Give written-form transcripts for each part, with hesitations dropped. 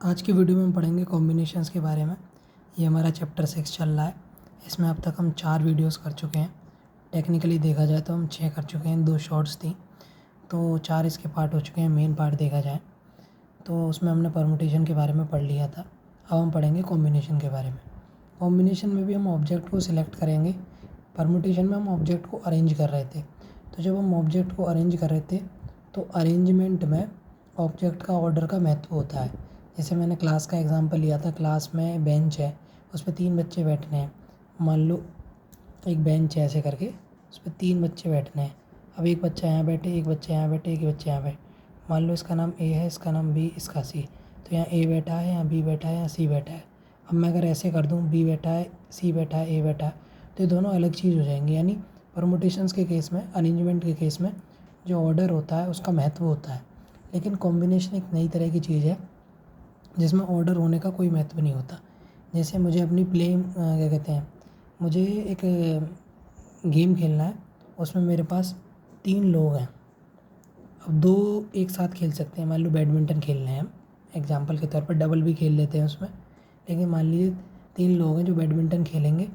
आज की वीडियो में हम पढ़ेंगे कॉम्बिनेशंस के बारे में। ये हमारा चैप्टर 6 चल रहा है। इसमें अब तक हम 4 वीडियोस कर चुके हैं। टेक्निकली देखा जाए तो हम 6 कर चुके हैं, 2 शॉर्ट्स थी, तो 4 इसके पार्ट हो चुके हैं। मेन पार्ट देखा जाए तो उसमें हमने परमुटेशन के बारे में पढ़ लिया था। अब हम पढ़ेंगे कॉम्बिनेशन के बारे में। कॉम्बिनेशन में भी हम ऑब्जेक्ट को सिलेक्ट करेंगे। परमुटेशन में हम ऑब्जेक्ट को अरेंज कर रहे थे, तो जब हम ऑब्जेक्ट को अरेंज कर रहे थे तो अरेंजमेंट में ऑब्जेक्ट का ऑर्डर का महत्व होता है। जैसे मैंने क्लास का एग्जांपल लिया था। क्लास में बेंच है, उस पे 3 बच्चे बैठने हैं। मान लो एक बेंच है ऐसे करके, उस पे 3 बच्चे बैठने हैं। अब एक बच्चा यहाँ बैठे, एक बच्चा यहाँ बैठे, एक बच्चा यहाँ बैठे। मान लो इसका नाम ए है, इसका नाम बी, इसका सी। तो यहाँ ए बैठा है, यहाँ बी बैठा है, यहाँ सी बैठा है। अब मैं अगर ऐसे कर दूँ, बी बैठा है, सी बैठा है, ए बैठा है, तो ये दोनों अलग चीज़ हो जाएंगी। यानी परमुटेशंस के केस में, अरेंजमेंट के केस में जो ऑर्डर होता है उसका महत्व होता है। लेकिन कॉम्बिनेशन एक नई तरह की चीज़ है जिसमें ऑर्डर होने का कोई महत्व नहीं होता। जैसे मुझे अपनी क्या कहते हैं, मुझे एक गेम खेलना है, उसमें मेरे पास 3 लोग हैं। अब 2 एक साथ खेल सकते हैं। मान लो बैडमिंटन खेल रहे हैं हम, एग्जांपल के तौर पर डबल भी खेल लेते हैं उसमें। लेकिन मान लीजिए 3 लोग हैं जो बैडमिंटन खेलेंगे,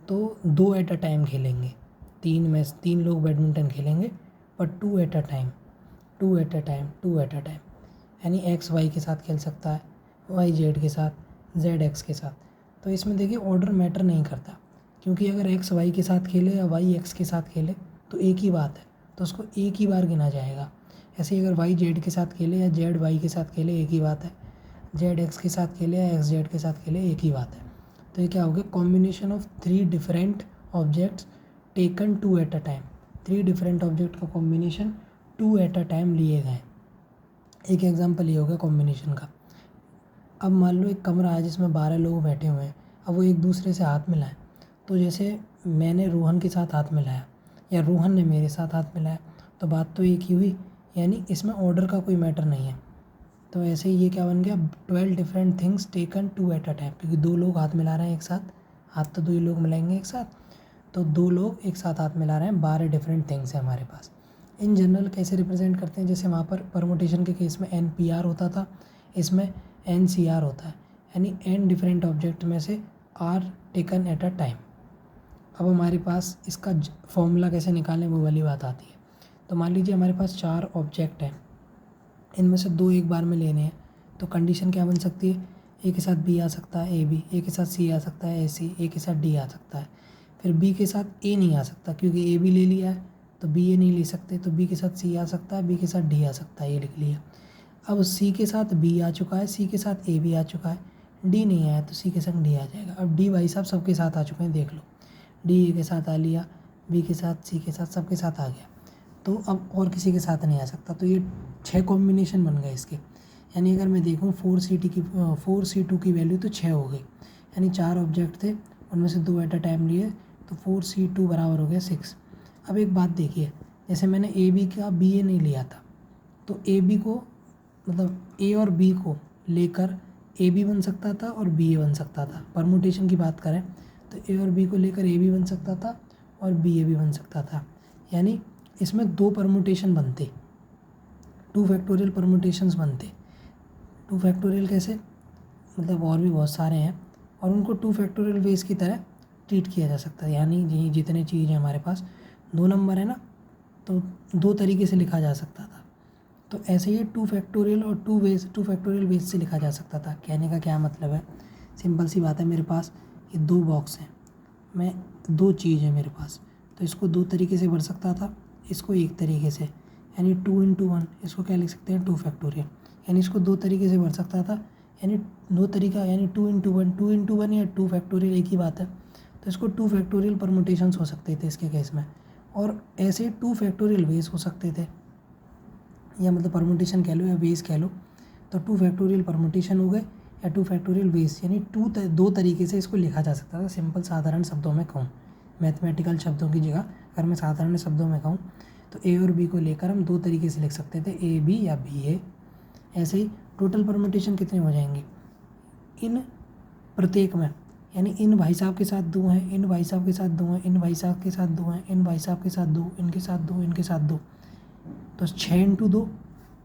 तो 2 एट अ टाइम खेलेंगे। 3 लोग बैडमिंटन खेलेंगे, पर 2 eight a time, 2 eight a time, 2 eight a time. यानी एक्स वाई के साथ खेल सकता है, वाई जेड के साथ, जेड एक्स के साथ। तो इसमें देखिए ऑर्डर मैटर नहीं करता, क्योंकि अगर एक्स वाई के साथ खेले या वाई एक्स के साथ खेले तो एक ही बात है, तो उसको एक ही बार गिना जाएगा। ऐसे ही अगर वाई जेड के साथ खेले या जेड वाई के साथ खेले एक ही बात है, जेड एक्स के साथ खेले या एक्स जेड के साथ खेले एक ही बात है। तो ये क्या हो गया, combination of 3 different objects taken 2 eight a time. 3 different object का कॉम्बिनेशन 2 एट अ टाइम लिए गए। एक एग्जांपल ये हो गया कॉम्बिनेशन का। अब मान लो एक कमरा है जिसमें 12 लोग बैठे हुए हैं। अब वो एक दूसरे से हाथ मिलाएं, तो जैसे मैंने रोहन के साथ हाथ मिलाया या रोहन ने मेरे साथ हाथ मिलाया, तो बात तो एक ही हुई। यानी इसमें ऑर्डर का कोई मैटर नहीं है। तो ऐसे ही ये क्या बन गया, 12 different things taken 2 eight a time, क्योंकि 2 लोग हाथ मिला रहे हैं एक साथ। हाथ तो 2 ही लोग मिलाएंगे एक साथ, तो 2 लोग एक साथ हाथ मिला रहे हैं। 12 डिफरेंट थिंग्स है हमारे पास। इन जनरल कैसे रिप्रेजेंट करते हैं, जैसे वहाँ पर परमुटेशन के केस में NPR होता था, इसमें NCR होता है। यानी n डिफरेंट ऑब्जेक्ट में से R taken at a time. अब हमारे पास इसका फॉर्मूला कैसे निकालें वो वाली बात आती है। तो मान लीजिए हमारे पास 4 ऑब्जेक्ट हैं, इनमें से 2 एक बार में लेने हैं, तो कंडीशन क्या बन सकती है, ए के साथ बी आ सकता है, AB, ए के साथ C आ सकता है, AC, ए के साथ D आ सकता है। फिर B के साथ A नहीं आ सकता, क्योंकि AB ले लिया है, तो B A नहीं ले सकते, तो B के साथ C आ सकता है, B के साथ D आ सकता है, ये लिख लिया। अब C के साथ B आ चुका है, C के साथ AB आ चुका है, D नहीं आया तो C के संग D आ जाएगा। अब D भाई साहब सबके साथ आ चुके हैं, देख लो, D A के साथ आ लिया, B के साथ, C के साथ, सबके साथ आ गया। तो अब और किसी के साथ नहीं आ सकता। तो ये 6 कॉम्बिनेशन बन गए इसके। यानी अगर मैं देखूँ 4C2 की वैल्यू तो 6 हो गई। यानी 4 ऑब्जेक्ट थे, उनमें से 2 एट अ टाइम लिए, तो 4C2 बराबर हो गया 6। अब एक बात देखिए, जैसे मैंने AB का BA नहीं लिया था, तो AB को, मतलब A और B को लेकर AB बन सकता था और BA बन सकता था। परमुटेशन की बात करें तो A और B को लेकर AB बन सकता था और BA भी बन सकता था। यानी इसमें 2 परमुटेशन बनते, 2 फैक्टोरियल परमुटेशंस बनते। 2 फैक्टोरियल कैसे, मतलब और भी बहुत सारे हैं, और उनको 2 फैक्टोरियल वेज की तरह ट्रीट किया जा सकता है। यानी जितने चीज़ है हमारे पास, 2 नंबर है ना, तो 2 तरीके से लिखा जा सकता था। तो ऐसे ही 2 फैक्टोरियल और 2 फैक्टोरियल वेज से लिखा जा सकता था। कहने का क्या मतलब है, सिंपल सी बात है, मेरे पास ये 2 बॉक्स हैं, मैं 2 चीज़ है मेरे पास, तो इसको 2 तरीके से भर सकता था, इसको एक तरीके से। यानी 2 × 1, इसको क्या लिख सकते हैं, 2 फैक्टोरियल। यानी इसको 2 तरीके से भर सकता था, यानी 2 तरीका, यानी 2 × 1, 2 × 1 या 2 फैक्टोरियल एक ही बात है। तो इसको 2 फैक्टोरियल परमुटेशंस हो सकते थे इसके केस में, और ऐसे 2 फैक्टोरियल वेज हो सकते थे, या मतलब परमुटेशन कह लो या वेज कह लो। तो 2 फैक्टोरियल परमुटेशन हो गए या 2 फैक्टोरियल वेज, यानी 2 तरीके से इसको लिखा जा सकता था। सिंपल साधारण शब्दों में कहूँ, मैथमेटिकल शब्दों की जगह अगर मैं साधारण शब्दों में कहूँ, तो A और B को लेकर हम 2 तरीके से लिख सकते थे, AB या BA। ऐसे ही टोटल परमुटेशन कितने हो जाएंगे इन प्रत्येक में, यानी इन भाई साहब के साथ 2 हैं, इन भाई साहब के साथ 2 हैं, इन भाई साहब के साथ 2 हैं, इन भाई साहब के साथ 2, इनके साथ 2, इनके साथ 2। तो 6 × 2,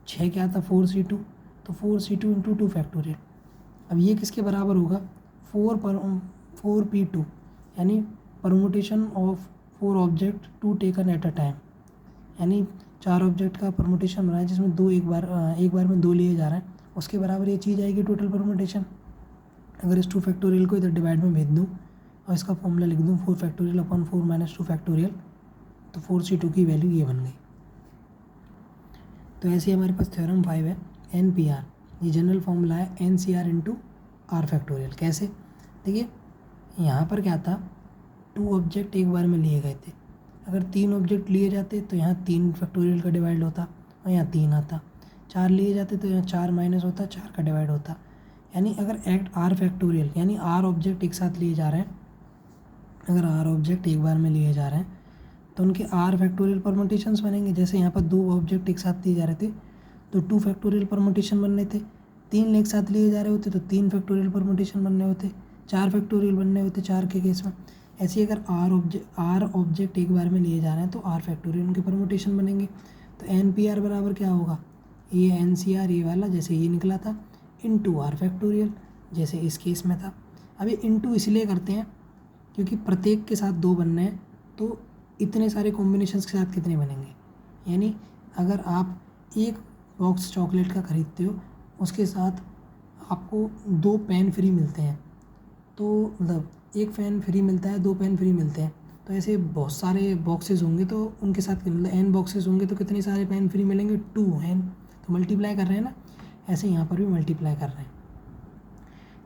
6 क्या था, 4C2, तो 4c2 इंटू 2 फैक्टोरियल। अब ये किसके बराबर होगा, 4p2, यानी permutation of 4 object to taken at a time, यानी 4 ऑब्जेक्ट का परमुटेशन बना है जिसमें दो एक बार में 2 लिए जा रहे हैं, उसके बराबर ये चीज़ आएगी टोटल परमुटेशन। अगर इस 2 फैक्टोरियल को इधर डिवाइड में भेज दूँ और इसका फॉर्मूला लिख दूँ 4 फैक्टोरियल अपॉन 4 माइनस 2 फैक्टोरियल, तो 4c2 की वैल्यू ये बन गई। तो ऐसे ही हमारे पास थ्योरम 5 है NPR, ये जनरल फॉर्मूला है NCR इंटू R फैक्टोरियल। कैसे, देखिए यहाँ पर क्या था, 2 ऑब्जेक्ट एक बार में लिए गए थे, अगर 3 ऑब्जेक्ट लिए जाते तो यहाँ 3 फैक्टोरियल का डिवाइड होता और यहाँ 3 आता, 4 लिए जाते तो यहाँ 4 माइनस होता, 4 का डिवाइड होता। यानी अगर R फैक्टोरियल यानी R ऑब्जेक्ट एक साथ लिए जा रहे हैं, अगर R ऑब्जेक्ट एक बार में लिए जा रहे हैं तो उनके R फैक्टोरियल परमुटेशंस बनेंगे। जैसे यहाँ पर 2 ऑब्जेक्ट एक साथ लिए जा रहे थे तो 2 फैक्टोरियल परमुटेशन बन रहे थे, 3 एक साथ लिए जा रहे होते तो 3 फैक्टोरियल परमुटेशन बनने होते, 4 फैक्टोरियल बनने होते 4 के केस में। ऐसे ही अगर R ऑब्जेक्ट एक बार में लिए जा रहे हैं तो R फैक्टोरियल उनके परमुटेशन बनेंगे। तो NPR बराबर क्या होगा, ये NCR ये वाला जैसे ये निकला था इंटू R फैक्टोरियल जैसे इस केस में था। अब ये इंटू इसलिए करते हैं क्योंकि प्रत्येक के साथ 2 बनने हैं, तो इतने सारे कॉम्बिनेशंस के साथ कितने बनेंगे, यानी अगर आप एक बॉक्स चॉकलेट का ख़रीदते हो उसके साथ आपको 2 पेन फ्री मिलते हैं, तो मतलब एक पेन फ्री मिलता है, 2 पेन फ्री मिलते हैं, तो ऐसे बहुत सारे बॉक्सेस होंगे तो उनके साथ मतलब n बॉक्सेस होंगे तो कितने सारे पेन फ्री मिलेंगे, 2n, तो मल्टीप्लाई कर रहे हैं ना, ऐसे यहाँ पर भी मल्टीप्लाई कर रहे हैं।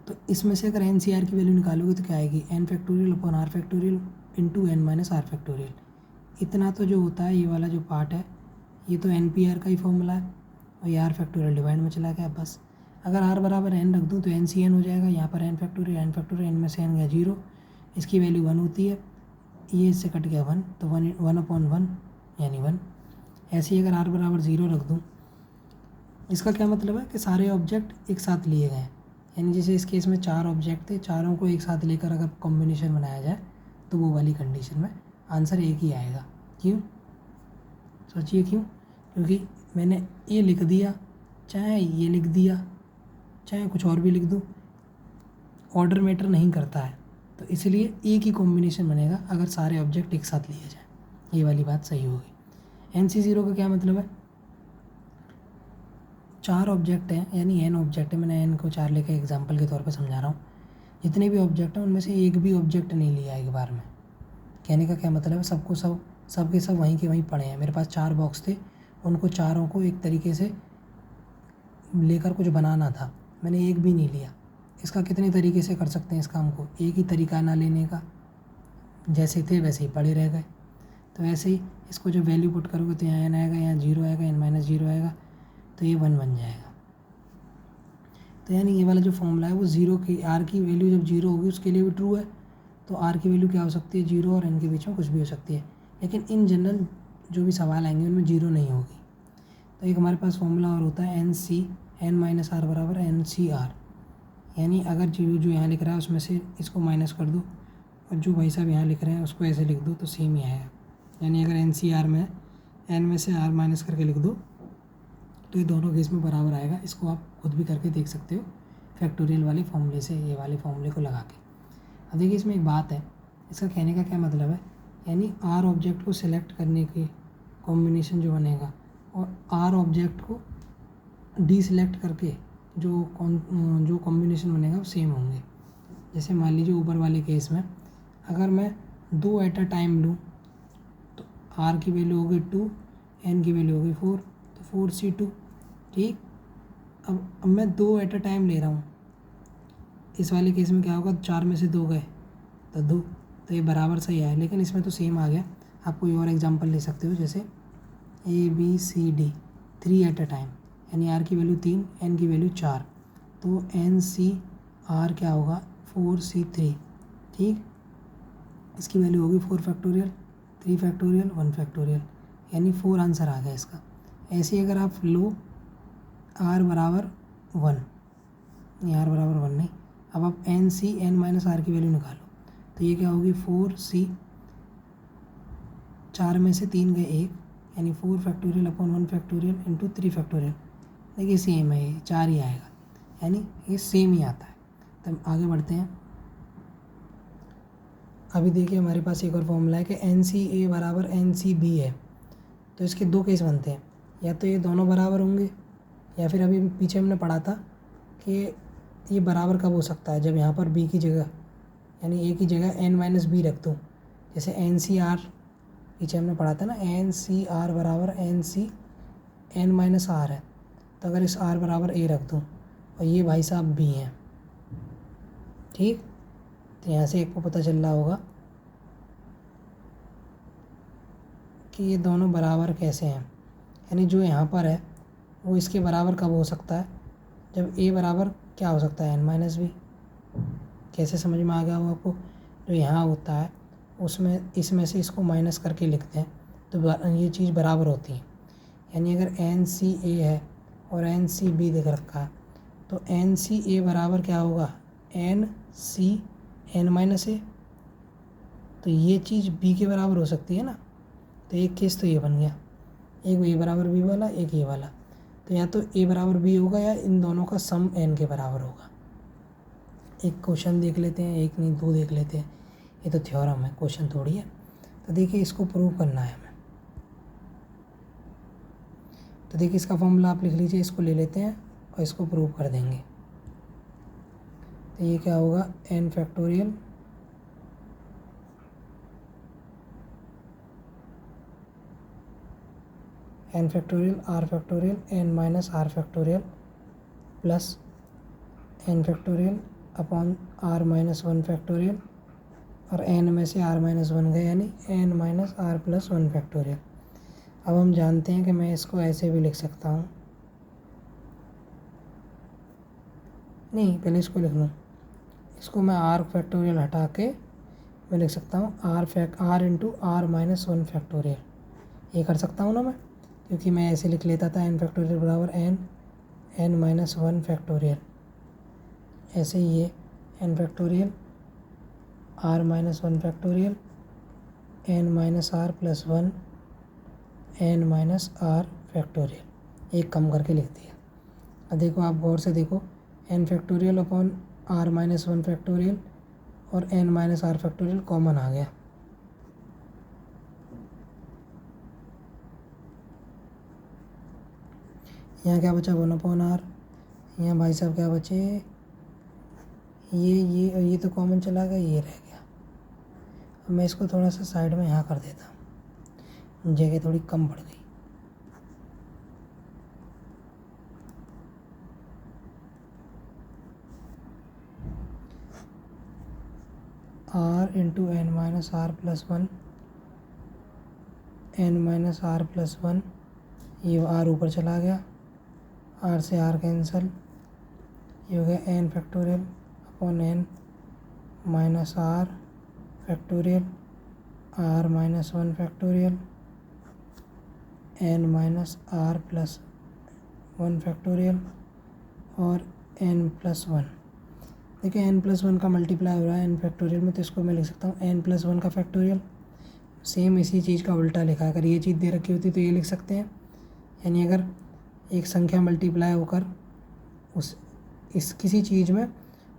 तो इसमें से अगर NCR की वैल्यू निकालोगे तो क्या आएगी, n factorial upon R factorial into n minus R factorial. इतना तो जो होता है ये वाला जो पार्ट है ये तो NPR का ही फॉर्मूला है और ये R फैक्टोरियल डिवाइड में चला गया बस। अगर R बराबर n रख दूँ तो NCN हो जाएगा, यहाँ पर n फैक्टोरियल n में से n गया 0, इसकी वैल्यू 1 होती है, ये इससे कट गया 1, तो 1 अपॉन 1 यानी 1। ऐसे ही अगर R बराबर 0 रख दूँ, इसका क्या मतलब है कि सारे ऑब्जेक्ट एक साथ लिए गए हैं, यानी जैसे इस केस में 4 ऑब्जेक्ट थे, चारों को एक साथ लेकर अगर कॉम्बिनेशन बनाया जाए तो वो वाली कंडीशन में आंसर एक ही आएगा। क्यों, सोचिए क्यों, क्योंकि मैंने ये लिख दिया, चाहे ये लिख दिया, चाहे कुछ और भी लिख दूँ, ऑर्डर मैटर नहीं करता है, तो इसलिए एक ही कॉम्बिनेशन बनेगा अगर सारे ऑब्जेक्ट एक साथ लिए जाए। ये वाली बात सही होगी। NC0 का क्या मतलब है, 4 ऑब्जेक्ट हैं यानी n ऑब्जेक्ट है, मैंने n को 4 लेकर एग्जांपल के तौर पे समझा रहा हूँ। जितने भी ऑब्जेक्ट हैं उनमें से एक भी ऑब्जेक्ट नहीं लिया एक बार में, कहने का क्या मतलब है, सब के सब वहीं के वहीं पड़े हैं। मेरे पास 4 बॉक्स थे, उनको चारों को एक तरीके से लेकर कुछ बनाना था, मैंने एक भी नहीं लिया। इसका कितने तरीके से कर सकते हैं इस काम को, एक ही तरीका ना लेने का, जैसे थे वैसे ही पड़े रह गए। तो ऐसे ही इसको जब वैल्यू पुट करोगे तो यहाँ n आएगा, यहाँ 0 आएगा, n माइनस 0 आएगा, तो ये 1 बन जाएगा। तो यानी ये वाला जो फॉर्मूला है वो 0 की R की वैल्यू जब 0 होगी उसके लिए भी ट्रू है, तो R की वैल्यू क्या हो सकती है, 0 और n के बीच में कुछ भी हो सकती है, लेकिन इन जनरल जो भी सवाल आएंगे उनमें 0 नहीं होगी। तो एक हमारे पास फॉर्मूला और होता है n माइनस R बराबर NCR, यानी अगर जो यहाँ लिख रहा है उसमें से इसको माइनस कर दो और जो भाई साहब यहाँ लिख रहे हैं उसको ऐसे लिख दो तो सेम ही आएगा। यानी अगर NCR में n में से R माइनस करके लिख दो तो ये दोनों केस में बराबर आएगा। इसको आप खुद भी करके देख सकते हो फैक्टोरियल वाले फॉर्मूले से, ये वाले फॉर्मूले को लगा के। अब देखिए इसमें एक बात है, इसका कहने का क्या मतलब है, यानी R ऑब्जेक्ट को सिलेक्ट करने के कॉम्बिनेशन जो बनेगा और R ऑब्जेक्ट को डीसिलेक्ट करके जो कॉम्बिनेशन बनेगा वो सेम होंगे। जैसे मान लीजिए ऊपर वाले केस में अगर मैं 2 एट अ टाइम लूँ तो R की वैल्यू होगी 2, n की वैल्यू होगी 4, तो 4c2, ठीक। अब मैं 2 एट अ टाइम ले रहा हूँ, इस वाले केस में क्या होगा, 4 में से 2 गए तो 2, तो ये बराबर सही आया, लेकिन इसमें तो सेम आ गया। आप कोई और एग्जांपल ले सकते हो, जैसे ABCD 3 एट अ टाइम, यानी R की वैल्यू 3, n की वैल्यू 4, तो NCR क्या होगा 4c3, ठीक। इसकी वैल्यू होगी 4 फैक्टोरियल, 3 फैक्टोरियल, 1 फैक्टोरियल, यानी 4 आंसर आ गया इसका। ऐसे ही अगर आप लो R बराबर 1, नहीं R बराबर 1 नहीं, अब आप n माइनस R की वैल्यू निकालो तो ये क्या होगी 4c, 4 में से 3 गए 1, यानी 4 factorial upon 1 factorial into 3 factorial, देखिए सेम है, ये 4 ही आएगा, यानी ये सेम ही आता है। तब आगे बढ़ते हैं। अभी देखिए हमारे पास एक और फॉर्मूला है कि NCA बराबर NCB है। तो इसके दो केस बनते हैं, या तो ये दोनों बराबर होंगे, या फिर अभी पीछे हमने पढ़ा था कि ये बराबर कब हो सकता है, जब यहाँ पर B की जगह यानी A की जगह N-B रख दूँ। जैसे NCR पीछे हमने पढ़ा था ना, NCR बराबर NC(N-R) है। तो अगर इस R बराबर A रख दूँ और ये भाई साहब B हैं, ठीक। तो यहाँ से एक को पता चल रहा होगा कि ये दोनों बराबर कैसे हैं, यानी जो यहाँ पर है वो इसके बराबर कब हो सकता है, जब A बराबर क्या हो सकता है, N-B। कैसे समझ में आ गया हो आपको? जो यहाँ होता है उसमें इसमें से इसको माइनस करके लिखते हैं तो ये चीज़ बराबर होती है। यानी अगर NCA है और NCB दिख रखा है तो NCA बराबर क्या होगा, NCN-A। तो ये चीज़ B के बराबर हो सकती है ना। तो एक केस तो ये बन गया, एक A बराबर B वाला, एक ये वाला। तो या तो A बराबर B होगा या इन दोनों का सम N के बराबर होगा। एक क्वेश्चन देख लेते हैं, एक नहीं दो देख लेते हैं। ये तो थ्योरम है, क्वेश्चन थोड़ी है। तो देखिए इसको प्रूव करना है हमें। तो देखिए इसका फॉर्मूला आप लिख लीजिए, इसको ले लेते हैं और इसको प्रूव कर देंगे। तो ये क्या होगा, N factorial R factorial N-R factorial plus N factorial upon R-1 factorial, और N में से R-1 गए यानी N-R+1 फैक्टोरियल। अब हम जानते हैं कि मैं इसको ऐसे भी लिख सकता हूँ, नहीं पहले इसको लिख लूँ। इसको मैं R फैक्टोरियल हटा के मैं लिख सकता हूँ R इंटू R-1 फैक्टोरियल। ये कर सकता हूँ ना मैं, क्योंकि मैं ऐसे लिख लेता था N फैक्टोरियल बराबर N-1 फैक्टोरियल। ऐसे ही ये N factorial R-1 factorial N-R+1 N-R factorial. एक कम करके लिख दिया। अब देखो आप गौर से देखो, N factorial upon R-1 factorial और N-R फैक्टोरियल कॉमन आ गया। यहाँ क्या बचा, 1/R। यहाँ भाई साहब क्या बचे, ये और ये तो कॉमन चला गया, ये रह गया। अब मैं इसको थोड़ा सा साइड में यहाँ कर देता हूँ, जगह थोड़ी कम पड़ गई। R इंटू N-R+1 N-R+1, ये R ऊपर चला गया, R से R कैंसिल, ये हो गया N factorial upon N-R factorial R-1 factorial N-R+1 factorial और N+1। देखिए N+1 का मल्टीप्लाई हो रहा है N फैक्टोरियल में, तो इसको मैं लिख सकता हूँ N+1 का फैक्टोरियल। सेम इसी चीज़ का उल्टा लिखा है, अगर ये चीज़ दे रखी होती तो ये लिख सकते हैं। यानी अगर एक संख्या मल्टीप्लाई होकर इस किसी चीज़ में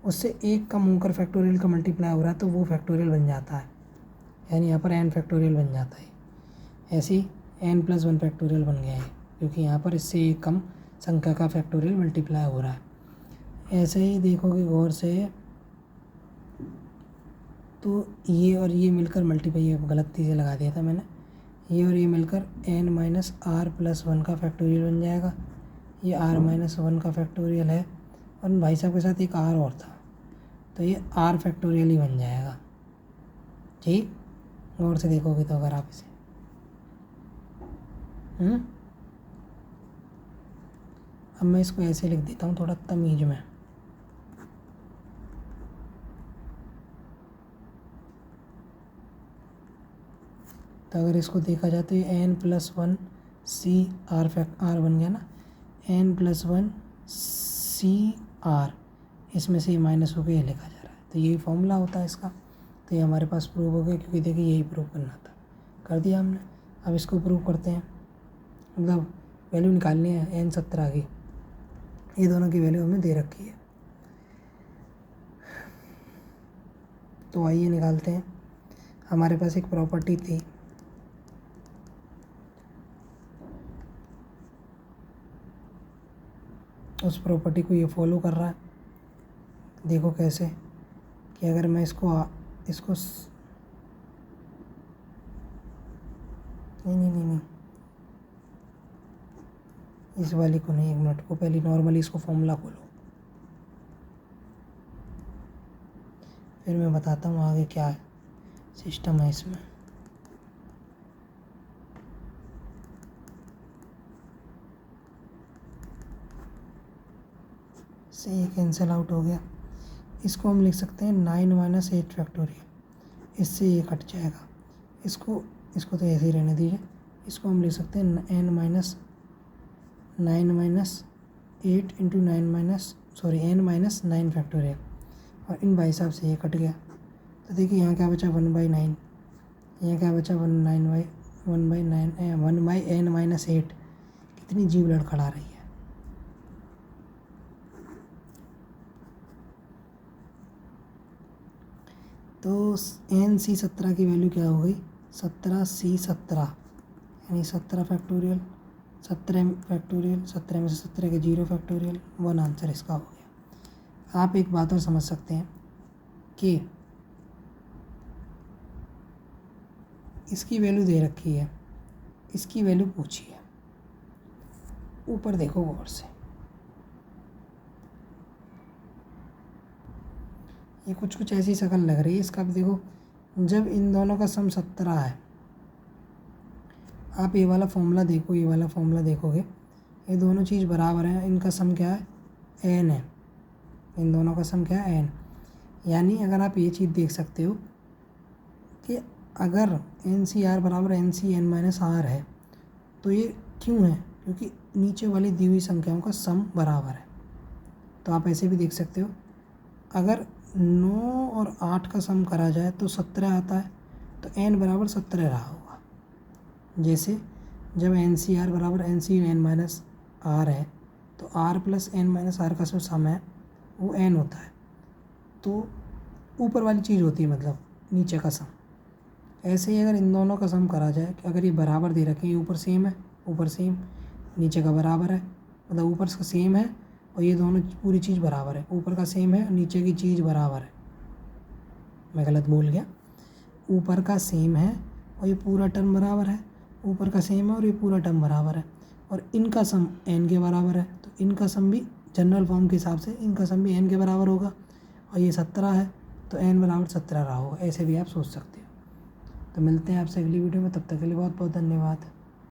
उससे एक कम होकर फैक्टोरियल का मल्टीप्लाई हो रहा है तो वो फैक्टोरियल बन जाता है, यानी यहाँ पर N फैक्टोरियल बन जाता है। ऐसे ही N+1 फैक्टोरियल बन गया है, क्योंकि यहाँ पर इससे एक कम संख्या का फैक्टोरियल मल्टीप्लाई हो रहा है। ऐसे ही देखोगे गौर से तो ये और ये मिलकर मल्टीप्लाई, ये गलती से लगा दिया था मैंने, ये और ये मिलकर N-R+1 का फैक्टोरियल बन जाएगा। ये R-1 का फैक्टोरियल है और भाई साहब के साथ एक R और था, तो ये R फैक्टोरियल ही बन जाएगा। ठीक, गौर से देखोगे तो अगर आप इसे अब मैं इसको ऐसे लिख देता हूँ थोड़ा तमीज में। तो अगर इसको देखा जाए तो ये N+1 CR R बन गया ना, N+1 CR, इसमें से ये माइनस होकर ये लिखा जा रहा है, तो यही फॉर्मूला होता है इसका। तो ये हमारे पास प्रूव हो गया, क्योंकि देखिए यही प्रूव करना था, कर दिया हमने। अब इसको प्रूव करते हैं, मतलब वैल्यू निकालनी है N17 की। ये दोनों की वैल्यू हमें दे रखी है। तो आइए निकालते हैं। हमारे पास एक प्रॉपर्टी थी, उस प्रॉपर्टी को ये फॉलो कर रहा है। देखो कैसे कि अगर मैं इसको नहीं, इस वाली को नहीं, एक मिनट को पहले नॉर्मली इसको फॉर्मूला खोलो, फिर मैं बताता हूँ आगे क्या है सिस्टम है इसमें। से ये कैंसिल आउट हो गया। इसको हम लिख सकते हैं 9 - 8 फैक्टोरियल, इससे ये कट जाएगा। इसको तो ऐसे ही रहने दीजिए। इसको हम लिख सकते हैं n - 8 इंटू n - 9 फैक्टोरियल, और इन भाई साहब से ये कट गया। तो देखिए यहाँ क्या बचा 1/9, यहाँ क्या बचा 1/n - 8। कितनी जीव लड़खड़ा रही है। तो NC17 की वैल्यू क्या हो गई 17C17, यानी 17 फैक्टोरियल, 17 फैक्टोरियल, 17 में से 17 के 0 फैक्टोरियल, 1 आंसर इसका हो गया। आप एक बात और समझ सकते हैं कि इसकी वैल्यू दे रखी है, इसकी वैल्यू पूछी है। ऊपर देखो गौर से, ये कुछ ऐसी शक्ल लग रही है इसका। भी देखो, जब इन दोनों का सम 17 है, आप ये वाला फॉर्मूला देखो, ये वाला फॉर्मूला देखोगे, ये दोनों चीज़ बराबर हैं। इनका सम क्या है n है, इन दोनों का सम क्या है n। यानी अगर आप ये चीज़ देख सकते हो कि अगर NCR बराबर NCn-R है, तो ये क्यों है, क्योंकि नीचे वाली दी हुई संख्याओं का सम बराबर है। तो आप ऐसे भी देख सकते हो, अगर 9 और 8 का सम करा जाए तो 17 आता है, तो n बराबर 17 रहा होगा। जैसे जब NCR बराबर NCn-R है, तो R + n-R का जो सम है वो n होता है। तो ऊपर वाली चीज़ होती है, मतलब नीचे का सम। ऐसे ही अगर इन दोनों का सम करा जाए, कि अगर ये बराबर दे रखे, ये ऊपर सेम है, ऊपर सेम, नीचे का बराबर है, मतलब ऊपर का सेम है और ये दोनों पूरी चीज़ बराबर है, ऊपर का सेम है नीचे की चीज़ बराबर है। मैं गलत बोल गया, ऊपर का सेम है और ये पूरा टर्म बराबर है, ऊपर का सेम है और ये पूरा टर्म बराबर है, और इनका सम n के बराबर है। तो इनका सम भी जनरल फॉर्म के हिसाब से इनका सम भी n के बराबर होगा, और ये 17 है तो n बराबर 17 रहा होगा। ऐसे भी आप सोच सकते हो। तो मिलते हैं आपसे अगली वीडियो में, तब तक के लिए बहुत बहुत धन्यवाद।